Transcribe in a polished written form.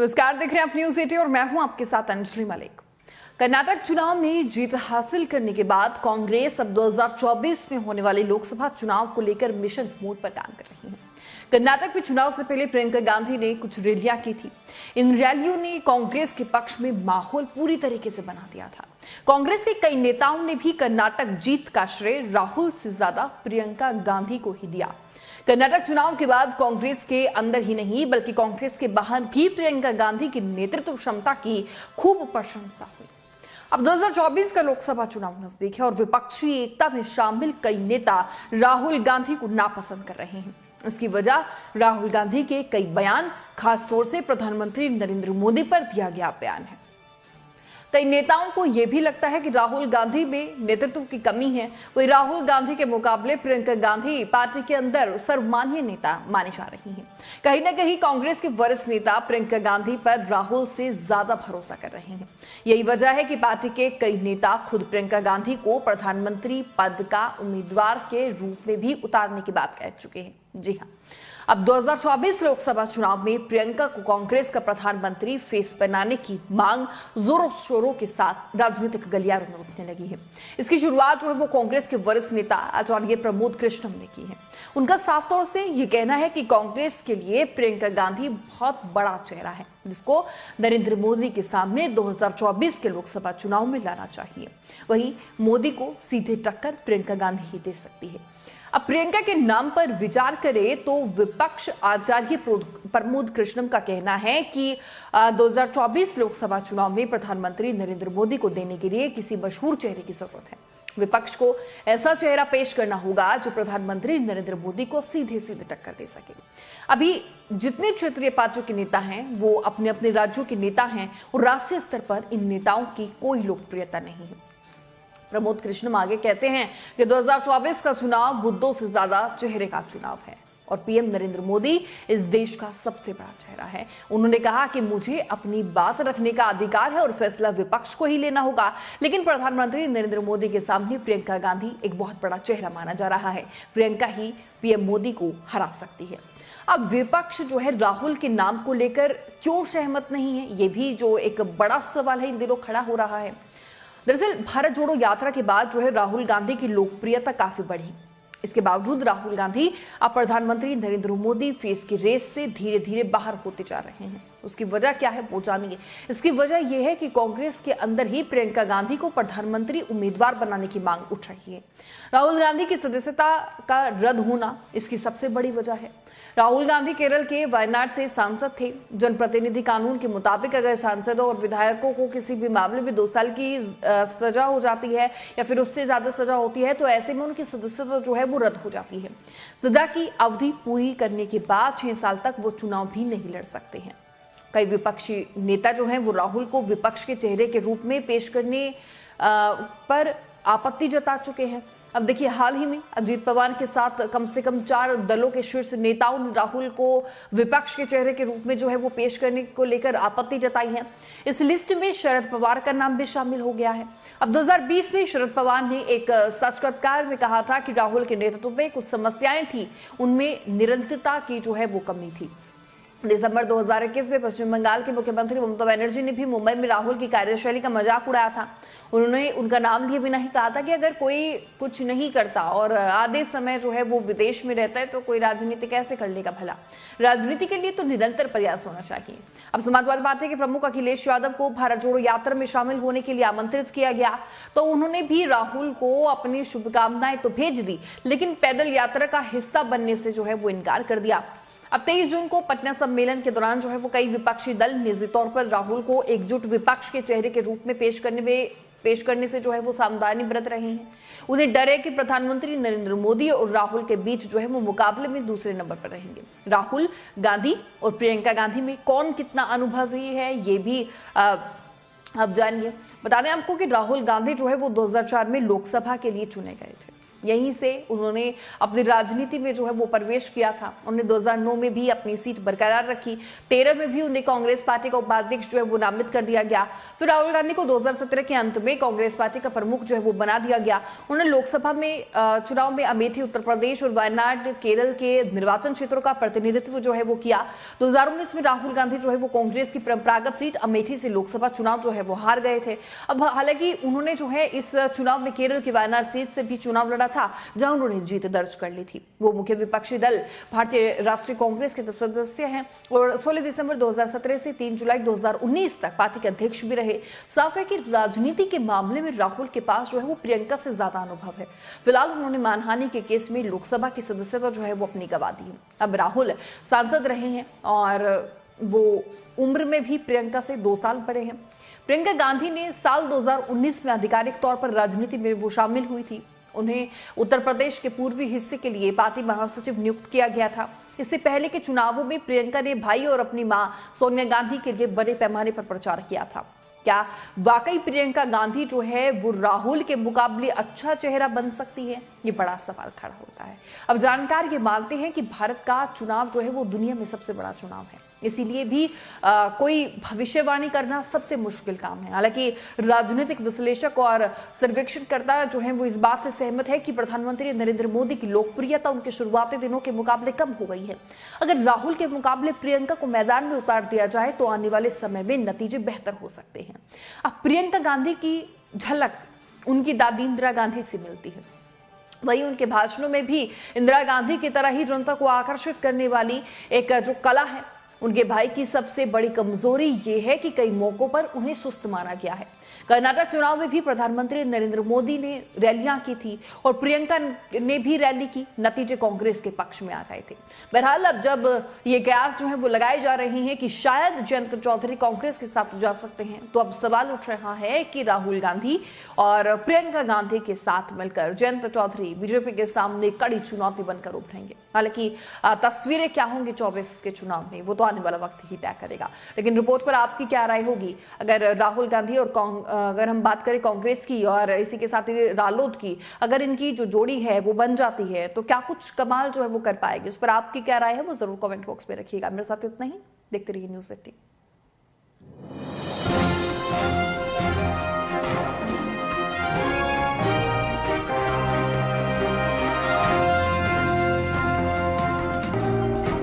नमस्कार, देख रहे हैं आप न्यूज़ 18 और मैं हूं आपके साथ अंजलि मलिक। कर्नाटक चुनाव में जीत हासिल करने के बाद कांग्रेस अब 2024 में होने वाले लोकसभा चुनाव को लेकर मिशन मोड पर काम कर रही है। कर्नाटक में चुनाव से पहले प्रियंका गांधी ने कुछ रैलियां की थी। इन रैलियों ने कांग्रेस के पक्ष में माहौल पूरी तरीके से बना दिया था। कांग्रेस के कई नेताओं ने भी कर्नाटक जीत का श्रेय राहुल से ज्यादा प्रियंका गांधी को ही दिया। कर्नाटक चुनाव के बाद कांग्रेस के अंदर ही नहीं बल्कि कांग्रेस के बाहर भी प्रियंका गांधी की नेतृत्व क्षमता की खूब प्रशंसा हुई। अब 2024 का लोकसभा चुनाव नजदीक है और विपक्षी एकता में शामिल कई नेता राहुल गांधी को नापसंद कर रहे हैं। इसकी वजह राहुल गांधी के कई बयान, खासतौर से प्रधानमंत्री नरेंद्र मोदी पर दिया गया बयान है। कई नेताओं को यह भी लगता है कि राहुल गांधी में नेतृत्व की कमी है। वही राहुल गांधी के मुकाबले प्रियंका गांधी पार्टी के अंदर सर्वमान्य नेता मानी जा रही हैं। कहीं ना कहीं कांग्रेस के वरिष्ठ नेता प्रियंका गांधी पर राहुल से ज्यादा भरोसा कर रहे हैं। यही वजह है कि पार्टी के कई नेता खुद प्रियंका गांधी को प्रधानमंत्री पद का उम्मीदवार के रूप में भी उतारने की बात कह चुके हैं। जी हाँ, अब 2024 लोकसभा चुनाव में प्रियंका को कांग्रेस का प्रधानमंत्री फेस बनाने की मांग जोरों शोरों के साथ राजनीतिक गलियारों में उठने लगी है। इसकी शुरुआत जो है वो कांग्रेस के वरिष्ठ नेता आचार्य प्रमोद कृष्णम ने की है। उनका साफ तौर से ये कहना है कि कांग्रेस के लिए प्रियंका गांधी बहुत बड़ा चेहरा है, जिसको नरेंद्र मोदी के सामने 2024 के लोकसभा चुनाव में लाना चाहिए। वहीं मोदी को सीधे टक्कर प्रियंका गांधी ही दे सकती है। अब प्रियंका के नाम पर विचार करें तो विपक्ष आचार्य प्रमोद कृष्णम का कहना है कि 2024 लोकसभा चुनाव में प्रधानमंत्री नरेंद्र मोदी को देने के लिए किसी मशहूर चेहरे की जरूरत है। विपक्ष को ऐसा चेहरा पेश करना होगा जो प्रधानमंत्री नरेंद्र मोदी को सीधे सीधे टक्कर दे सके। अभी जितने क्षेत्रीय पार्टियों के नेता हैं वो अपने अपने राज्यों के नेता हैं और राष्ट्रीय स्तर पर इन नेताओं की कोई लोकप्रियता नहीं है। प्रमोद कृष्णम आगे कहते हैं कि 2024 का चुनाव मुद्दों से ज्यादा चेहरे का चुनाव है और पीएम नरेंद्र मोदी इस देश का सबसे बड़ा चेहरा है। उन्होंने कहा कि मुझे अपनी बात रखने का अधिकार है और फैसला विपक्ष को ही लेना होगा, लेकिन प्रधानमंत्री नरेंद्र मोदी के सामने प्रियंका गांधी एक बहुत बड़ा चेहरा माना जा रहा है। प्रियंका ही पीएम मोदी को हरा सकती है। अब विपक्ष जो है राहुल के नाम को लेकर क्यों सहमत नहीं है, ये भी जो एक बड़ा सवाल है इन दिनों खड़ा हो रहा है। दरअसल भारत जोड़ो यात्रा के बाद जो है राहुल गांधी की लोकप्रियता काफी बढ़ी। इसके बावजूद राहुल गांधी अब प्रधानमंत्री नरेंद्र मोदी फेस की रेस से धीरे धीरे बाहर होते जा रहे हैं। उसकी वजह क्या है वो जानिए। इसकी वजह यह है कि कांग्रेस के अंदर ही प्रियंका गांधी को प्रधानमंत्री उम्मीदवार बनाने की मांग उठ रही है। राहुल गांधी की सदस्यता का रद्द होना इसकी सबसे बड़ी वजह है। राहुल गांधी केरल के वायनाड से सांसद थे। जनप्रतिनिधि कानून के मुताबिक अगर सांसदों और विधायकों को किसी भी मामले में 2 साल की सजा हो जाती है या फिर उससे ज्यादा सजा होती है तो ऐसे में उनकी सदस्यता जो है वो रद्द हो जाती है। सजा की अवधि पूरी करने के बाद 6 साल तक वो चुनाव भी नहीं लड़ सकते हैं। कई विपक्षी नेता जो हैं वो राहुल को विपक्ष के चेहरे के रूप में पेश करने पर आपत्ति जता चुके हैं। अब देखिए, हाल ही में अजीत पवार के साथ कम से कम 4 दलों के शीर्ष नेताओं ने राहुल को विपक्ष के चेहरे के रूप में जो है वो पेश करने को लेकर आपत्ति जताई है। इस लिस्ट में शरद पवार का नाम भी शामिल हो गया है। अब 2020 में शरद पवार ने एक साक्षात्कार में कहा था कि राहुल के नेतृत्व में कुछ समस्याएं थी, उनमें निरंतरता की जो है वो कमी थी। दिसंबर 2021 में पश्चिम बंगाल के मुख्यमंत्री ममता बनर्जी ने भी मुंबई में राहुल की कार्यशैली का मजाक उड़ाया था। उन्होंने उनका नाम लिए बिना ही कहा था कि अगर कोई कुछ नहीं करता और आधे समय जो है वो विदेश में रहता है तो कोई राजनीति कैसे कर लेगा भला। राजनीति के लिए तो निरंतर प्रयास होना चाहिए। अब समाजवादी पार्टी के प्रमुख अखिलेश यादव को भारत जोड़ो यात्रा में शामिल होने के लिए आमंत्रित किया गया तो उन्होंने भी राहुल को अपनी शुभकामनाएं तो भेज दी, लेकिन पैदल यात्रा का हिस्सा बनने से जो है वो इनकार कर दिया। अब 23 जून को पटना सम्मेलन के दौरान जो है वो कई विपक्षी दल निजी तौर पर राहुल को एकजुट विपक्ष के चेहरे के रूप में पेश करने से जो है वो सावधानी बरत रहे हैं। उन्हें डर है कि प्रधानमंत्री नरेंद्र मोदी और राहुल के बीच जो है वो मुकाबले में दूसरे नंबर पर रहेंगे। राहुल गांधी और प्रियंका गांधी में कौन कितना अनुभवी है ये भी अब जानिए। बता दें आपको कि राहुल गांधी जो है वो 2004 में लोकसभा के लिए चुने गए थे। यहीं से उन्होंने अपनी राजनीति में जो है वो प्रवेश किया था। उन्होंने 2009 में भी अपनी सीट बरकरार रखी, 13 में भी उन्हें कांग्रेस पार्टी का उपाध्यक्ष जो है वो नामित कर दिया गया। फिर राहुल गांधी को 2017 के अंत में कांग्रेस पार्टी का प्रमुख जो है वो बना दिया गया। उन्होंने लोकसभा में चुनाव में अमेठी उत्तर प्रदेश और वायनाड केरल के निर्वाचन क्षेत्रों का प्रतिनिधित्व जो है वो किया। 2019 में राहुल गांधी जो है वो कांग्रेस की परंपरागत सीट अमेठी से लोकसभा चुनाव जो है वो हार गए थे। अब हालांकि उन्होंने जो है इस चुनाव में केरल की वायनाड सीट से भी चुनाव लड़ा था, जहां उन्होंने जीत दर्ज कर ली थी। वो मुख्य विपक्षी दल भारतीय राष्ट्रीय कांग्रेस के सदस्य हैं और 16 दिसंबर 2017 से 3 जुलाई 2019 तक पार्टी के अध्यक्ष भी रहे। साफ है कि राजनीति के मामले में राहुल के पास जो है वो प्रियंका से ज्यादा अनुभव है। फिलहाल उन्होंने मानहानि के केस में लोकसभा की सदस्यता जो है वो अपनी गंवा दी है। अब राहुल सांसद रहे हैं और वो उम्र में भी प्रियंका से 2 साल बड़े हैं। प्रियंका गांधी ने साल 2019 में आधिकारिक तौर पर राजनीति में वो शामिल हुई थी। उन्हें उत्तर प्रदेश के पूर्वी हिस्से के लिए पार्टी महासचिव नियुक्त किया गया था। इससे पहले के चुनावों में प्रियंका ने भाई और अपनी मां सोनिया गांधी के लिए बड़े पैमाने पर प्रचार किया था। क्या वाकई प्रियंका गांधी जो है वो राहुल के मुकाबले अच्छा चेहरा बन सकती है? ये बड़ा सवाल खड़ा होता है। अब जानकार ये मानते हैं कि भारत का चुनाव जो है वो दुनिया में सबसे बड़ा चुनाव है, इसीलिए भी कोई भविष्यवाणी करना सबसे मुश्किल काम है। हालांकि राजनीतिक विश्लेषक और सर्वेक्षणकर्ता जो हैं वो इस बात से सहमत है कि प्रधानमंत्री नरेंद्र मोदी की लोकप्रियता उनके शुरुआती दिनों के मुकाबले कम हो गई है। अगर राहुल के मुकाबले प्रियंका को मैदान में उतार दिया जाए तो आने वाले समय में नतीजे बेहतर हो सकते हैं। अब प्रियंका गांधी की झलक उनकी दादी इंदिरा गांधी से मिलती है। वही उनके भाषणों में भी इंदिरा गांधी की तरह ही जनता को आकर्षित करने वाली एक जो कला है। उनके भाई की सबसे बड़ी कमजोरी ये है कि कई मौकों पर उन्हें सुस्त माना गया है। कर्नाटक चुनाव में भी प्रधानमंत्री नरेंद्र मोदी ने रैलियां की थी और प्रियंका ने भी रैली की। नतीजे कांग्रेस के पक्ष में आ गए थे। बहरहाल अब जब ये कयास जो है वो लगाए जा रहे हैं कि शायद जयंत चौधरी कांग्रेस के साथ जा सकते हैं, तो अब सवाल उठ रहा है कि राहुल गांधी और प्रियंका गांधी के साथ मिलकर जयंत चौधरी बीजेपी के सामने कड़ी चुनौती बनकर उभरेंगे। हालांकि तस्वीरें क्या होंगी 24 के चुनाव में वो तो आने वाला वक्त ही तय करेगा। लेकिन रिपोर्ट पर आपकी क्या राय होगी? अगर राहुल गांधी और अगर हम बात करें कांग्रेस की और इसी के साथ ही रालोद की, अगर इनकी जो जोड़ी है वो बन जाती है तो क्या कुछ कमाल जो है वो कर पाएगी? उस पर आपकी क्या राय है वो जरूर कमेंट बॉक्स में रखिएगा। मेरे साथ इतना ही, देखते रहिए न्यूज़ 18।